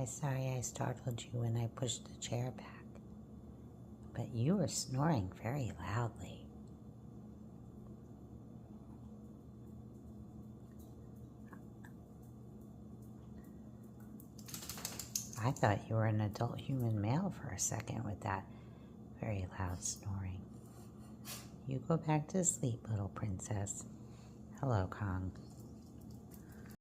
I'm sorry I startled you when I pushed the chair back, but you were snoring very loudly. I thought you were an adult human male for a second with that very loud snoring. You go back to sleep, little princess. Hello, Kong.